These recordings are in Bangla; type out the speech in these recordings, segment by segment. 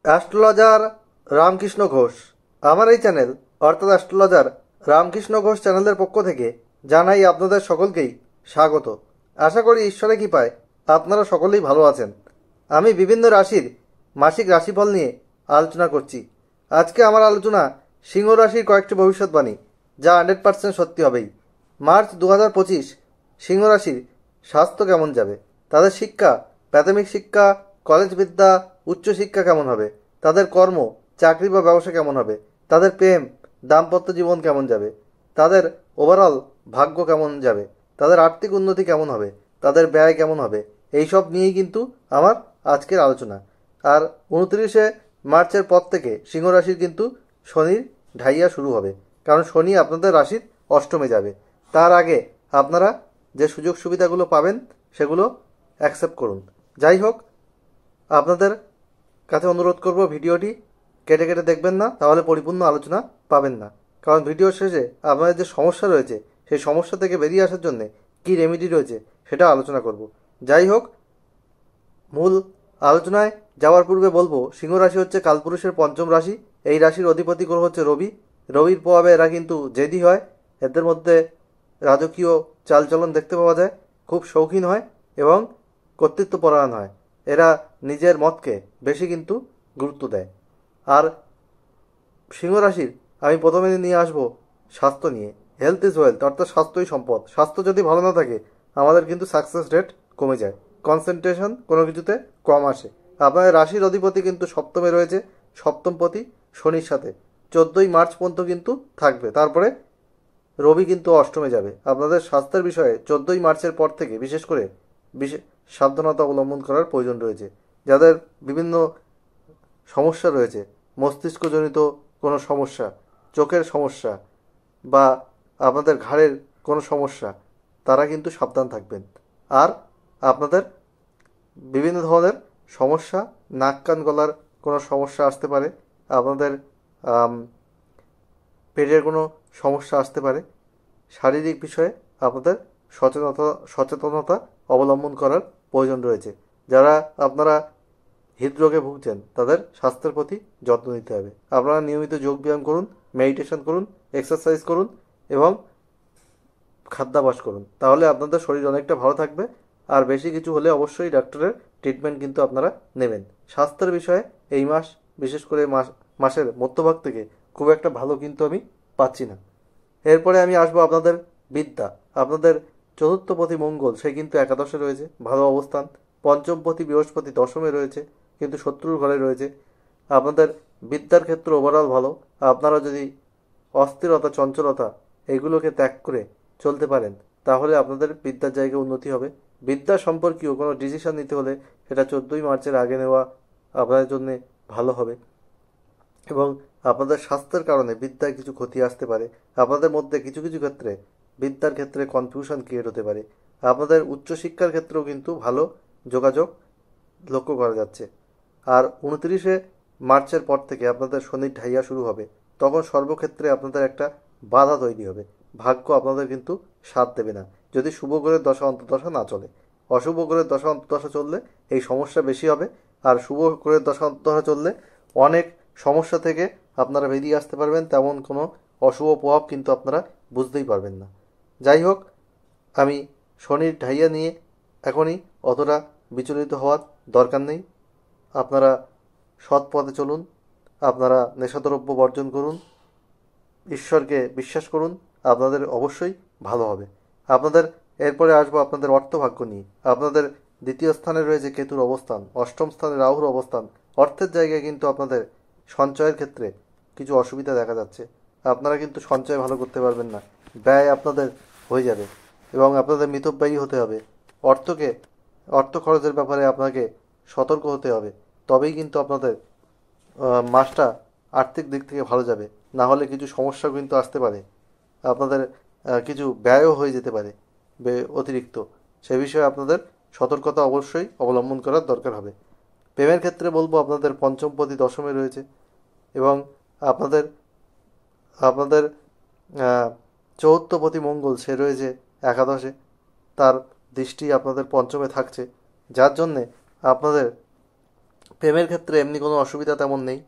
অ্যাস্ট্রোলজার রামকৃষ্ণ ঘোষ। আমার এই চ্যানেল অর্থাৎ অ্যাস্ট্রোলজার রামকৃষ্ণ ঘোষ চ্যানেলের পক্ষ থেকে জানাই আপনাদের সকলকেই স্বাগত। আশা করি ঈশ্বরের কৃপায় আপনারা সকলেই ভালো আছেন। আমি বিভিন্ন রাশির মাসিক রাশিফল নিয়ে আলোচনা করছি। আজকে আমার আলোচনা সিংহ রাশির কয়েকটি ভবিষ্যৎবাণী, যা 100% সত্যি হবেই। মার্চ 2025 সিংহ রাশির স্বাস্থ্য কেমন যাবে, তাদের শিক্ষা, প্রাথমিক শিক্ষা, কলেজ বিদ্যা, উচ্চশিক্ষা কেমন হবে, তাদের কর্ম, চাকরি বা ব্যবসা কেমন হবে, তাদের প্রেম, দাম্পত্য জীবন কেমন যাবে, তাদের ওভারঅল ভাগ্য কেমন যাবে, তাদের আর্থিক উন্নতি কেমন হবে, তাদের ব্যয় কেমন হবে, এইসব নিয়েই কিন্তু আমার আজকের আলোচনা। আর 29শে মার্চের পর থেকে সিংহ রাশির কিন্তু শনির ঢাইয়া শুরু হবে, কারণ শনি আপনাদের রাশির অষ্টমে যাবে। তার আগে আপনারা যে সুযোগ সুবিধাগুলো পাবেন সেগুলো অ্যাকসেপ্ট করুন। যাই হোক, আপনাদের কাছে অনুরোধ করব, ভিডিওটি কেটে কেটে দেখবেন না, তাহলে পরিপূর্ণ আলোচনা পাবেন না। কারণ ভিডিও শেষে আপনাদের যে সমস্যা রয়েছে সেই সমস্যা থেকে বেরিয়ে আসার জন্য কী রেমেডি রয়েছে সেটা আলোচনা করব। যাই হোক, মূল আলোচনায় যাওয়ার পূর্বে বলবো, সিংহ রাশি হচ্ছে কালপুরুষের পঞ্চম রাশি। এই রাশির অধিপতি গ্রহ হচ্ছে রবি। রবির প্রভাবে এরা কিন্তু জেদি হয়, এদের মধ্যে রাজকীয় চালচলন দেখতে পাওয়া যায়, খুব শৌখিন হয় এবং কর্তৃত্বপরায়ণ হয়। এরা নিজের মতকে বেশি কিন্তু গুরুত্ব দেয়। আর সিংহ রাশির আমি প্রথমে নিয়ে আসবো স্বাস্থ্য নিয়ে। হেলথ ইজ ওয়েলথ, অর্থাৎ স্বাস্থ্যই সম্পদ। স্বাস্থ্য যদি ভালো না থাকে আমাদের কিন্তু সাকসেস রেট কমে যায়, কনসেন্ট্রেশন কোনো কিছুতে কম আসে। আপনাদের রাশির অধিপতি কিন্তু সপ্তমে রয়েছে, সপ্তমপতি শনির সাথে 14ই মার্চ পর্যন্ত কিন্তু থাকবে। তারপরে রবি কিন্তু অষ্টমে যাবে। আপনাদের স্বাস্থ্যের বিষয়ে 14ই মার্চের পর থেকে বিশেষ করে সাবধানতা অবলম্বন করার প্রয়োজন রয়েছে। যাদের বিভিন্ন সমস্যা রয়েছে, মস্তিষ্কজনিত কোনো সমস্যা, চোখের সমস্যা বা আপনাদের ঘাড়ের কোনো সমস্যা, তারা কিন্তু সাবধান থাকবেন। আর আপনাদের বিভিন্ন ধরনের সমস্যা, নাক কান গলার কোনো সমস্যা আসতে পারে, আপনাদের পেটের কোনো সমস্যা আসতে পারে। শারীরিক বিষয়ে আপনাদের সচেতনতা অবলম্বন করার প্রয়োজন রয়েছে। যারা আপনারা হৃদরোগে ভুগছেন তাদের স্বাস্থ্যের প্রতি যত্ন নিতে হবে। আপনারা নিয়মিত যোগ ব্যায়াম করুন, মেডিটেশন করুন, এক্সারসাইজ করুন এবং খাদ্যাভ্যাস করুন, তাহলে আপনাদের শরীর অনেকটা ভালো থাকবে। আর বেশি কিছু হলে অবশ্যই ডাক্তারের ট্রিটমেন্ট কিন্তু আপনারা নেবেন। স্বাস্থ্যের বিষয়ে এই মাস, বিশেষ করে মাসের মধ্যভাগ থেকে খুব একটা ভালো কিন্তু আমি পাচ্ছি না। এরপরে আমি আসবো আপনাদের বিদ্যা। আপনাদের চতুর্থপতি মঙ্গল, সে কিন্তু একাদশে রয়েছে, ভালো অবস্থান। পঞ্চমপতি বৃহস্পতি দশমে রয়েছে, কিন্তু শত্রুর ঘরে রয়েছে। আপনাদের বিদ্যার ক্ষেত্র ওভারঅল ভালো। আপনারা যদি অস্থিরতা, চঞ্চলতা এগুলোকে ত্যাগ করে চলতে পারেন, তাহলে আপনাদের বিদ্যার জায়গায় উন্নতি হবে। বিদ্যা সম্পর্কীয় কোনো ডিসিশন নিতে হলে সেটা 14ই মার্চের আগে নেওয়া আপনাদের জন্য ভালো হবে। এবং আপনাদের স্বাস্থ্যের কারণে বিদ্যায় কিছু ক্ষতি আসতে পারে। আপনাদের মধ্যে কিছু কিছু ক্ষেত্রে বিদ্যার ক্ষেত্রে কনফিউশন ক্রিয়েট হতে পারে। আপনাদের উচ্চশিক্ষার ক্ষেত্রেও কিন্তু ভালো যোগাযোগ লক্ষ্য করা যাচ্ছে। আর 29শে মার্চের পর থেকে আপনাদের শনির ঢাইয়া শুরু হবে, তখন সর্বক্ষেত্রে আপনাদের একটা বাধা তৈরি হবে। ভাগ্য আপনাদের কিন্তু সাথ দেবে না যদি শুভ গ্রহের দশা অন্তর্দশা না চলে। অশুভ গ্রহের দশা অন্তর্দশা চললে এই সমস্যা বেশি হবে, আর শুভ গ্রহের দশা অন্তর্দশা চললে অনেক সমস্যা থেকে আপনারা বেরিয়ে আসতে পারবেন। তেমন কোনো অশুভ প্রভাব কিন্তু আপনারা বুঝতেই পারবেন না। যাই হোক, আমি শনির ঢাইয়া নিয়ে এখনই অতটা বিচলিত হওয়ার দরকার নেই। আপনারা সৎ পথে চলুন, আপনারা নেশাদ্রব্য বর্জন করুন, ঈশ্বরকে বিশ্বাস করুন, আপনাদের অবশ্যই ভালো হবে। আপনাদের এরপরে আসবো আপনাদের অর্থভাগ্য নিয়ে। আপনাদের দ্বিতীয় স্থানে রয়েছে কেতুর অবস্থান, অষ্টম স্থানে রাহুর অবস্থান। অর্থের জায়গায় কিন্তু আপনাদের সঞ্চয়ের ক্ষেত্রে কিছু অসুবিধা দেখা যাচ্ছে। আপনারা কিন্তু সঞ্চয় ভালো করতে পারবেন না, ব্যয় আপনাদের হয়ে যাবে এবং আপনাদের মিতব্যয়ী হতে হবে। অর্থ খরচের ব্যাপারে আপনাকে সতর্ক হতে হবে, তবেই কিন্তু আপনাদের মাসটা আর্থিক দিক থেকে ভালো যাবে। না হলে কিছু সমস্যা কিন্তু আসতে পারে, আপনাদের কিছু ব্যয়ও হয়ে যেতে পারে অতিরিক্ত। সে বিষয়ে আপনাদের সতর্কতা অবশ্যই অবলম্বন করার দরকার হবে। প্রেমের ক্ষেত্রে বলবো, আপনাদের পঞ্চমপতি দশমে রয়েছে এবং আপনাদের আপনাদের চৌথপতি মঙ্গল, সে রয়েছে একাদশে। তার দৃষ্টি আপনাদের পঞ্চমে থাকছে, যার জন্যে আপনাদের প্রেমের ক্ষেত্রে এমনি কোনো অসুবিধা তেমন নেই,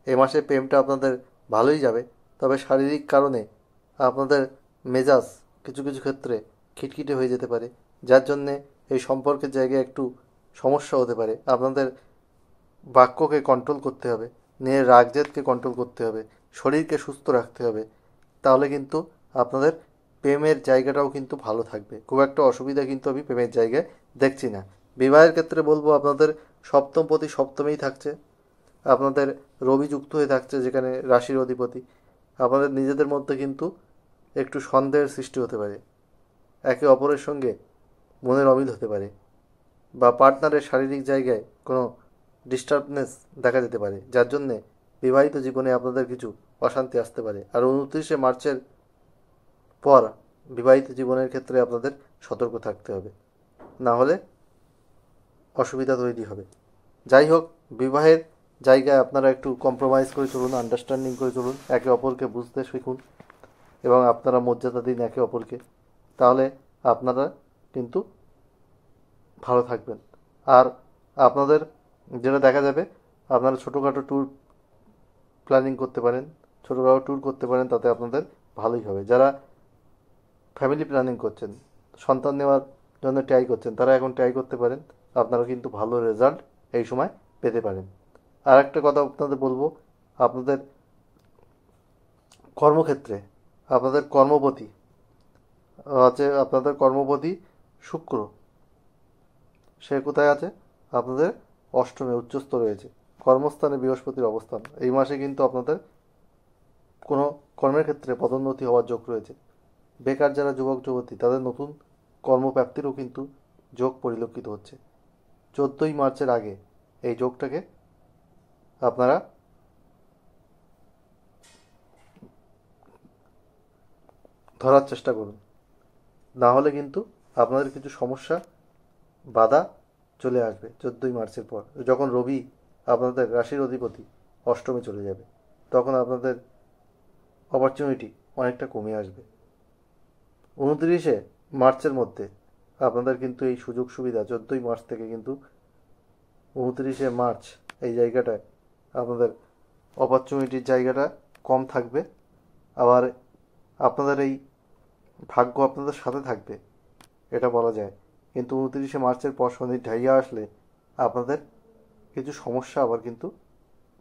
এ মাসে প্রেমটা আপনাদের ভালোই যাবে। তবে শারীরিক কারণে আপনাদের মেজাজ কিছু কিছু ক্ষেত্রে খিটখিটে হয়ে যেতে পারে, যার জন্যে এই সম্পর্কের জায়গায় একটু সমস্যা হতে পারে। আপনাদের বাক্যকে কন্ট্রোল করতে হবে, নিজের রাগজেদকে কন্ট্রোল করতে হবে, শরীরকে সুস্থ রাখতে হবে। তাহলে কিন্তু আপনাদের প্রেমের জায়গাটাও কিন্তু ভালো থাকবে। খুব একটা অসুবিধা কিন্তু আমি প্রেমের জায়গায় দেখছি না। বিবাহের ক্ষেত্রে বলবো আপনাদের সপ্তমপতি সপ্তমেই থাকছে, আপনাদের রবি যুক্ত হয়ে থাকছে যেখানে রাশির অধিপতি। আপনাদের নিজেদের মধ্যে কিন্তু একটু সন্দেহের সৃষ্টি হতে পারে, একে অপরের সঙ্গে মনের অমিল হতে পারে, বা পার্টনারের শারীরিক জায়গায় কোনো ডিস্টার্বনেস দেখা যেতে পারে, যার জন্যে বিবাহিত জীবনে আপনাদের কিছু অশান্তি আসতে পারে। আর 29শে মার্চের পর বিবাহিত জীবনের ক্ষেত্রে আপনাদের সতর্ক থাকতে হবে, না হলে অসুবিধা তৈরি হবে। যাই হোক, বিবাহের জায়গায় আপনারা একটু কম্প্রোমাইজ করে চলুন, আন্ডারস্ট্যান্ডিং করে চলুন, একে অপরকে বুঝতে শিখুন এবং আপনারা মর্যাদা দিন একে অপরকে। তাহলে আপনারা কিন্তু ভালো থাকবেন। আর আপনাদের যেটা দেখা যাবে, আপনারা ছোটোখাটো ট্যুর প্ল্যানিং করতে পারেন, ছোটোখাটো ট্যুর করতে পারেন, তাতে আপনাদের ভালোই হবে। যারা ফ্যামিলি প্ল্যানিং করছেন, সন্তান নেওয়ার জন্য ট্রাই করছেন, তারা এখন ট্রাই করতে পারেন, আপনারা কিন্তু ভালো রেজাল্ট এই সময় পেতে পারেন। আর একটা কথা আপনাদের বলবো, আপনাদের কর্মক্ষেত্রে আপনাদের কর্মপতি আছে, আপনাদের কর্মপতি শুক্র, সে কোথায় আছে? আপনাদের অষ্টমে উচ্চস্থ রয়েছে, কর্মস্থানে বৃহস্পতির অবস্থান। এই মাসে কিন্তু আপনাদের কোনো কর্মের ক্ষেত্রে পদোন্নতি হওয়ার যোগ রয়েছে। বেকার যারা যুবক যুবতী, তাদের নতুন কর্মপ্রাপ্তিরও কিন্তু যোগ পরিলক্ষিত হচ্ছে। 14ই মার্চের আগে এই যোগটাকে আপনারা ধরার চেষ্টা করুন, না হলে কিন্তু আপনাদের কিছু সমস্যা বাধা চলে আসবে 14ই মার্চের পর, যখন রবি আপনাদের রাশির অধিপতি অষ্টমে চলে যাবে, তখন আপনাদের অপরচুনিটি অনেকটা কমে আসবে। 29শে মার্চের মধ্যে আপনাদের কিন্তু এই সুযোগ সুবিধা 14ই মার্চ থেকে কিন্তু 29শে মার্চ এই জায়গাটায় আপনাদের অপরচুনিটির জায়গাটা কম থাকবে। আবার আপনাদের এই ভাগ্য আপনাদের সাথে থাকবে, এটা বলা যায়। কিন্তু 29শে মার্চের পর শনি ঢাইয়া আসলে আপনাদের কিছু সমস্যা আবার কিন্তু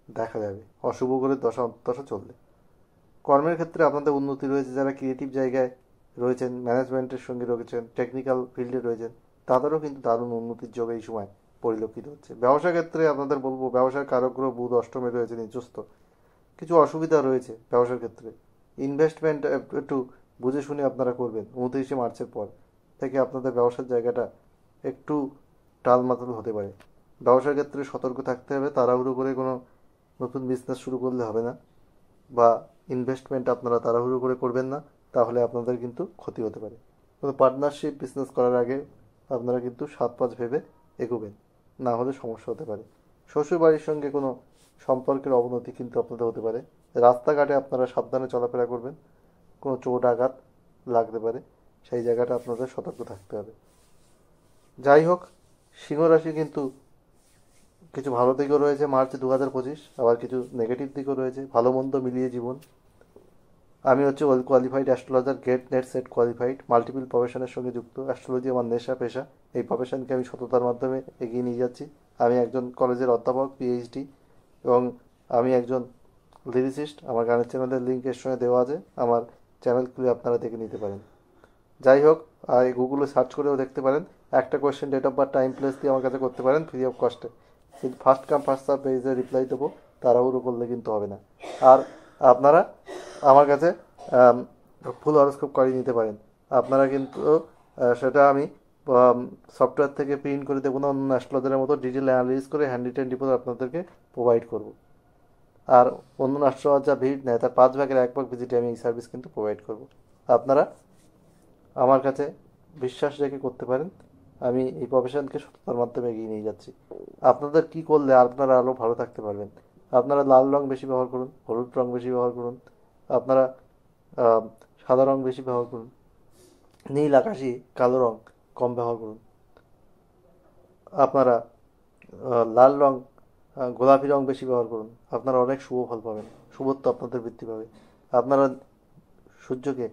দেখা যাবে, অশুভ করে দশা অন্তদশা চললে। কর্মের ক্ষেত্রে আপনাদের উন্নতি রয়েছে, যারা ক্রিয়েটিভ জায়গায় রয়েছেন, ম্যানেজমেন্টের সঙ্গে রয়েছেন, টেকনিক্যাল ফিল্ডে রয়েছেন, তাদেরও কিন্তু দারুণ উন্নতির যোগ এই সময় পরিলক্ষিত হচ্ছে। ব্যবসা ক্ষেত্রে আপনাদের বলবো, ব্যবসার কারক গ্রহ বুধ অষ্টমে রয়েছে নিচস্থ, কিছু অসুবিধা রয়েছে ব্যবসার ক্ষেত্রে। ইনভেস্টমেন্ট একটু বুঝে শুনে আপনারা করবেন। 29শে মার্চের পর থেকে আপনাদের ব্যবসার জায়গাটা একটু টালমাটাল হতে পারে। ব্যবসার ক্ষেত্রে সতর্ক থাকতে হবে, তাড়াহুড়ো করে কোনো নতুন বিজনেস শুরু করলে হবে না, বা ইনভেস্টমেন্ট আপনারা তাড়াহুড়ো করে করবেন না, তাহলে আপনাদের কিন্তু ক্ষতি হতে পারে। কোনো পার্টনারশিপ বিজনেস করার আগে আপনারা কিন্তু 7-5 ভেবে এগোবেন, না হলে সমস্যা হতে পারে। শ্বশুরবাড়ির সঙ্গে কোনো সম্পর্কের অবনতি কিন্তু আপনাদের হতে পারে। রাস্তাঘাটে আপনারা সাবধানে চলাফেরা করবেন, কোনো চোট আঘাত লাগতে পারে, সেই জায়গাটা আপনাদের সতর্ক থাকতে হবে। যাই হোক, সিংহ রাশি কিন্তু কিছু ভালো দিকও রয়েছে মার্চ 2025, আবার কিছু নেগেটিভ দিকও রয়েছে। ভালো মন্দ মিলিয়ে জীবন। আমি হচ্ছে well qualified astrologer, GATE NET SET qualified, multiple প্রফেশনের সঙ্গে যুক্ত। অ্যাস্ট্রোলজি আমার নেশা, পেশা। এই প্রফেশনকে আমি সততার মাধ্যমে এগিয়ে নিয়ে যাচ্ছি। আমি একজন কলেজের অধ্যাপক, পিএইচডি, এবং আমি একজন লিরিসিস্ট। আমার গানের চ্যানেলের লিঙ্ক এর সঙ্গে দেওয়া আছে, আমার চ্যানেল খুলে আপনারা দেখে নিতে পারেন। যাই হোক, আর গুগলে সার্চ করেও দেখতে পারেন। একটা question, date of birth, time, place দিয়ে আমার কাছে করতে পারেন ফ্রি অফ কস্টে। কিন্তু ফার্স্ট কাম ফার্স্ট সার্ভ বেসিসে রিপ্লাই দেবো, তাড়াহুড়ো করলে কিন্তু হবে না। আর আপনারা আমার কাছে ফুল হরোস্কোপ করিয়ে নিতে পারেন। আপনারা কিন্তু সেটা আমি সফটওয়্যার থেকে প্রিন্ট করে দেবো না, অন্য অ্যাস্ট্রোলজারের মতো ডিটেল অ্যানালিস করে হ্যান্ড রিটেন রিপোর্ট আপনাদেরকে প্রোভাইড করব। আর অন্য অ্যাস্ট্রোলজার যা ভিড় নেয়, তার 5 ভাগের 1 ভাগ ভিজিটে আমি এই সার্ভিস কিন্তু প্রোভাইড করব। আপনারা আমার কাছে বিশ্বাস রেখে করতে পারেন। আমি এই প্রফেশনকে সততার মাধ্যমে এগিয়ে নিয়ে যাচ্ছি। আপনাদের কি করলে আপনারা আরও ভালো থাকতে পারবেন? আপনারা লাল রং বেশি ব্যবহার করুন, হলুদ রং বেশি ব্যবহার করুন, আপনারা সাদা রং বেশি ব্যবহার করুন, নীল আকাশি কালো রং কম ব্যবহার করুন। আপনারা লাল রং গোলাপি রং বেশি ব্যবহার করুন, আপনারা অনেক শুভ ফল পাবেন, শুভত্ব আপনাদের বৃদ্ধি পাবে। আপনারা সূর্যকে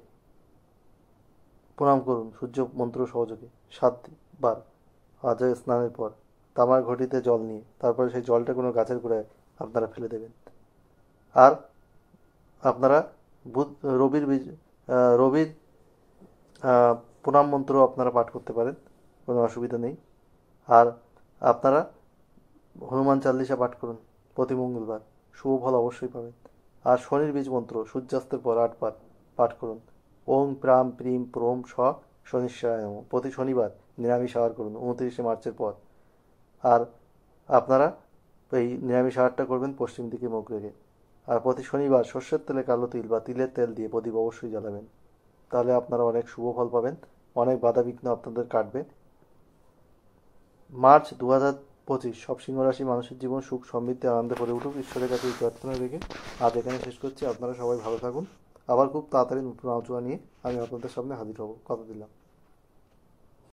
প্রণাম করুন সূর্য মন্ত্র সহযোগে 7 বার আজ স্নানের পর তামার ঘটিতে জল নিয়ে, তারপরে সেই জলটা কোনো গাছের গোড়ায় আপনারা ফেলে দেবেন। আর আপনারা বুধ রবির বীজ রবির প্রণাম মন্ত্র আপনারা পাঠ করতে পারেন, কোনো অসুবিধা নেই। আর আপনারা হনুমান চাল্লিশা পাঠ করুন প্রতি মঙ্গলবার, শুভ ফল অবশ্যই পাবেন। আর শনির বীজ মন্ত্র সূর্যাস্তের পর 8 বার পাঠ করুন। ওং প্রাম প্রিম প্রোম স শনিশ্চয় নমঃ। প্রতি শনিবার নিরামিষ আহার করুন 29শে মার্চের পর। আর আপনারা এই নিরামিষ আহারটা করবেন পশ্চিম দিকে মুখ রেখে। আর প্রতি শনিবার সর্ষের তেলে কালো তিল বা তিলের তেল দিয়ে প্রদীপ অবশ্যই জ্বালাবেন, তাহলে আপনারা অনেক শুভ ফল পাবেন, অনেক বাধাবিঘ্ন আপনাদের কাটবে। মার্চ 2025 সব সিংহ রাশি মানুষের জীবন সুখ সমৃদ্ধি আনন্দে ভরে উঠুক, ঈশ্বরের কাছে এই প্রার্থনা রেখে আজ এখানে শেষ করছি। আপনারা সবাই ভালো থাকুন। আবার খুব তাড়াতাড়ি নতুন আলোচনা নিয়ে আমি আপনাদের সামনে হাজির হব, কথা দিলাম।